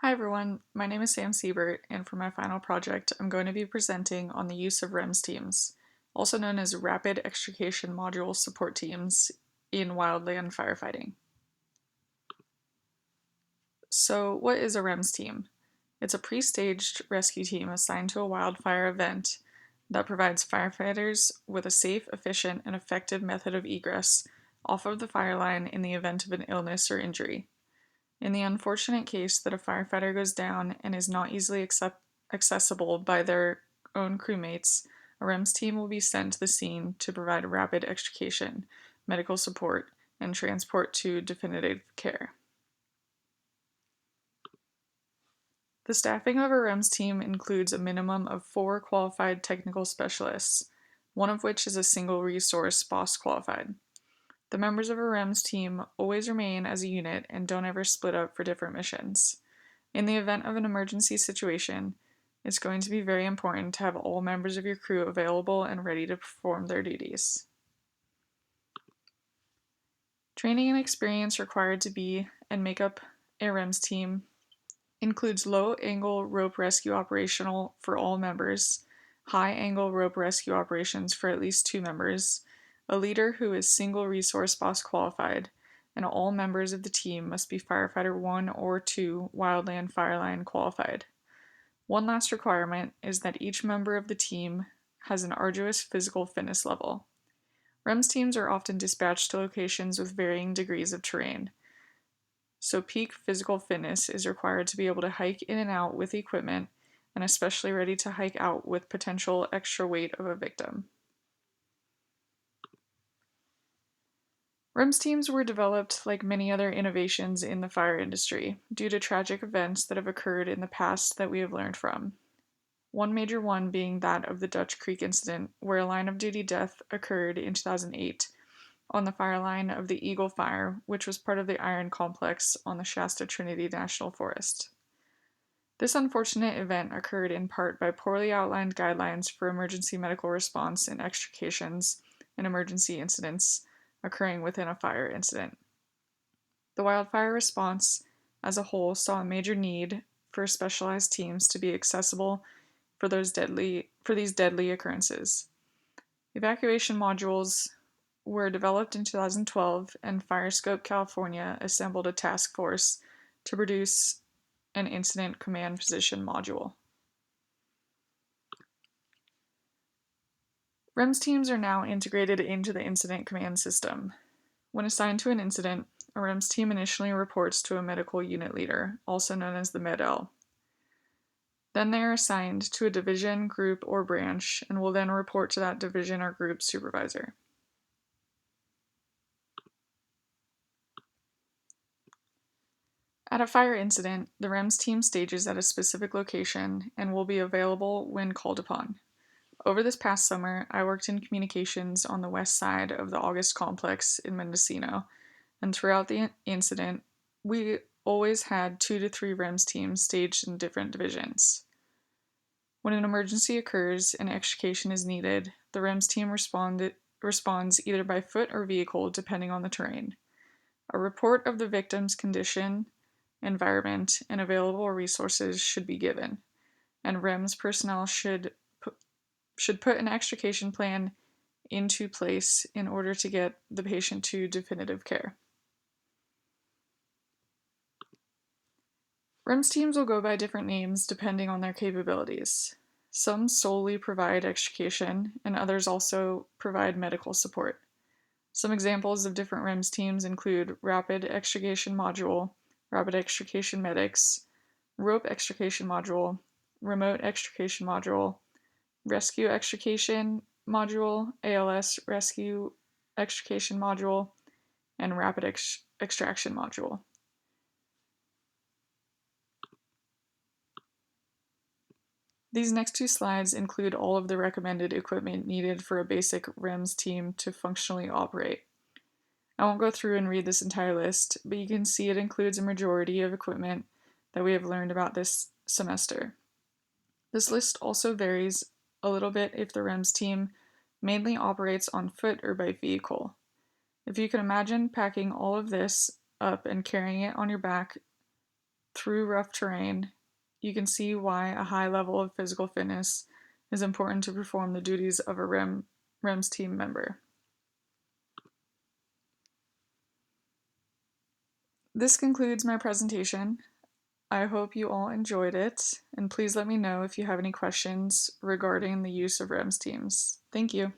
Hi everyone, my name is Sam Siebert, and for my final project, I'm going to be presenting on the use of REMS teams, also known as Rapid Extrication Module Support Teams, in wildland firefighting. So, what is a REMS team? It's a pre-staged rescue team assigned to a wildfire event that provides firefighters with a safe, efficient, and effective method of egress off of the fire line in the event of an illness or injury. In the unfortunate case that a firefighter goes down and is not easily accessible by their own crewmates, a REMS team will be sent to the scene to provide rapid extrication, medical support, and transport to definitive care. The staffing of a REMS team includes a minimum of 4 qualified technical specialists, one of which is a single resource BOSS qualified. The members of a REMS team always remain as a unit and don't ever split up for different missions. In the event of an emergency situation, it's going to be very important to have all members of your crew available and ready to perform their duties. Training and experience required to be and make up a REMS team includes low-angle rope rescue operational for all members, high-angle rope rescue operations for at least 2 members, a leader who is single resource BOSS qualified, and all members of the team must be firefighter 1 or 2 wildland fireline qualified. One last requirement is that each member of the team has an arduous physical fitness level. REMS teams are often dispatched to locations with varying degrees of terrain, so peak physical fitness is required to be able to hike in and out with equipment, and especially ready to hike out with potential extra weight of a victim. REMS teams were developed like many other innovations in the fire industry due to tragic events that have occurred in the past that we have learned from. One major one being that of the Dutch Creek incident, where a line of duty death occurred in 2008 on the fire line of the Eagle Fire, which was part of the Iron Complex on the Shasta Trinity National Forest. This unfortunate event occurred in part by poorly outlined guidelines for emergency medical response and extrications and emergency incidents occurring within a fire incident. The wildfire response as a whole saw a major need for specialized teams to be accessible for these deadly occurrences. Evacuation modules were developed in 2012, and FireScope California assembled a task force to produce an incident command position module. REMS teams are now integrated into the incident command system. When assigned to an incident, a REMS team initially reports to a medical unit leader, also known as the Med-L. Then they are assigned to a division, group, or branch, and will then report to that division or group supervisor. At a fire incident, the REMS team stages at a specific location and will be available when called upon. Over this past summer, I worked in communications on the west side of the August complex in Mendocino, and throughout the incident, we always had 2 to 3 REMS teams staged in different divisions. When an emergency occurs and extrication is needed, the REMS team responds either by foot or vehicle depending on the terrain. A report of the victim's condition, environment, and available resources should be given, and REMS personnel should put an extrication plan into place in order to get the patient to definitive care. REMS teams will go by different names depending on their capabilities. Some solely provide extrication, and others also provide medical support. Some examples of different REMS teams include Rapid Extrication Module, Rapid Extrication Medics, Rope Extrication Module, Remote Extrication Module, Rescue Extrication Module, ALS Rescue Extrication Module, and Rapid Extraction Module. These next 2 slides include all of the recommended equipment needed for a basic REMS team to functionally operate. I won't go through and read this entire list, but you can see it includes a majority of equipment that we have learned about this semester. This list also varies a little bit if the REMS team mainly operates on foot or by vehicle. If you can imagine packing all of this up and carrying it on your back through rough terrain, you can see why a high level of physical fitness is important to perform the duties of a REMS team member. This concludes my presentation. I hope you all enjoyed it, and please let me know if you have any questions regarding the use of REMS teams. Thank you.